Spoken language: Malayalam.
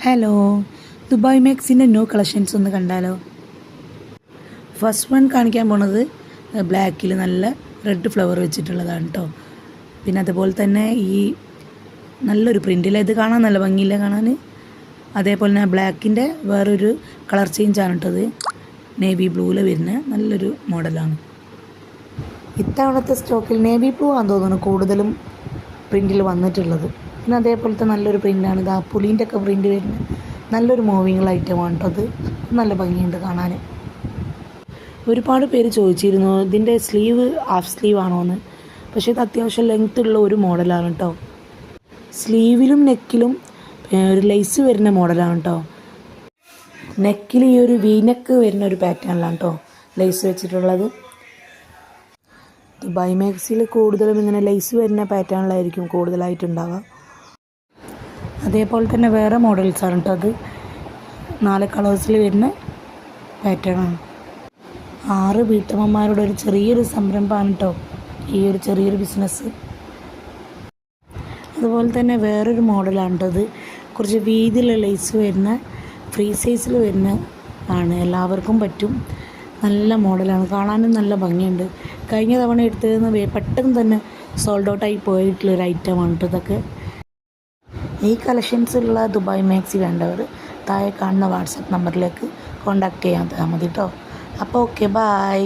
ഹലോ, ദുബായ് മാക്സിൻ്റെ ന്യൂ കളക്ഷൻസ് ഒന്ന് കണ്ടാലോ? ഫസ്റ്റ് വൺ കാണിക്കാൻ പോണത് ബ്ലാക്കിൽ നല്ല റെഡ് ഫ്ലവർ വെച്ചിട്ടുള്ളതാണ് കേട്ടോ. പിന്നെ അതുപോലെ തന്നെ ഈ നല്ലൊരു പ്രിൻറ്റിൽ ഇത് കാണാൻ നല്ല ഭംഗിയില്ല കാണാൻ. അതേപോലെ തന്നെ ബ്ലാക്കിൻ്റെ വേറൊരു കളർ ചേഞ്ചാണ് കേട്ടത്, നേവി ബ്ലൂവിൽ വരുന്ന നല്ലൊരു മോഡലാണ്. ഇത്തവണത്തെ സ്റ്റോക്കിൽ നേവി ബ്ലൂ ആണെന്ന് തോന്നുന്നു കൂടുതലും പ്രിൻറ്റിൽ വന്നിട്ടുള്ളത്. പിന്നെ അതേപോലത്തെ നല്ലൊരു പ്രിൻ്റാണ് ഇത്, ആ പുളീൻ്റെ ഒക്കെ പ്രിൻ്റ് വരുന്നത് നല്ലൊരു മൂവിങ് ഐറ്റമാണ് കേട്ടോ. അത് നല്ല ഭംഗിയുണ്ട് കാണാൻ. ഒരുപാട് പേര് ചോദിച്ചിരുന്നു ഇതിൻ്റെ സ്ലീവ് ഹാഫ് സ്ലീവ് ആണോ എന്ന്. പക്ഷേ ഇത് അത്യാവശ്യം ലെങ്ത് ഉള്ള ഒരു മോഡലാണ് കേട്ടോ. സ്ലീവിലും നെക്കിലും ഒരു ലേസ് വരുന്ന മോഡലാണ് കേട്ടോ. നെക്കിൽ ഈ ഒരു വീനെക്ക് വരുന്ന ഒരു പാറ്റേണിലാണ് കേട്ടോ ലേസ് വെച്ചിട്ടുള്ളത്. ദുബായ് മാക്സിൽ കൂടുതലും ഇങ്ങനെ ലേസ് വരുന്ന പാറ്റേണിലായിരിക്കും കൂടുതലായിട്ടുണ്ടാവുക. അതേപോലെ തന്നെ വേറെ മോഡൽസാണ് കേട്ടോ. അത് 4 കളേഴ്സിൽ വരുന്ന പാറ്റേണാണ്. 6 വീട്ടമ്മമാരുടെ ഒരു ചെറിയൊരു സംരംഭമാണ് കേട്ടോ ഈ ഒരു ചെറിയൊരു ബിസിനസ്. അതുപോലെ തന്നെ വേറൊരു മോഡലാണ് കേട്ടോ. അത് കുറച്ച് വീതിയുള്ള ലേസ് വരുന്ന ഫ്രീ സൈസിൽ വരുന്ന ആണ്, എല്ലാവർക്കും പറ്റും. നല്ല മോഡലാണ്, കാണാനും നല്ല ഭംഗിയുണ്ട്. കഴിഞ്ഞ തവണ എടുത്തതെന്ന് പെട്ടെന്ന് തന്നെ സോൾഡ് ഔട്ടായി പോയിട്ടുള്ളൊരു ഐറ്റമാണ് കേട്ടോ ഇതൊക്കെ. ഈ കളക്ഷൻസുള്ള ദുബായ് മാക്സി വേണ്ടവർ താഴെ കാണുന്ന വാട്സപ്പ് നമ്പറിലേക്ക് കോൺടാക്റ്റ് ചെയ്യാൻ മതി കേട്ടോ. അപ്പോൾ ഓക്കെ, ബായ്.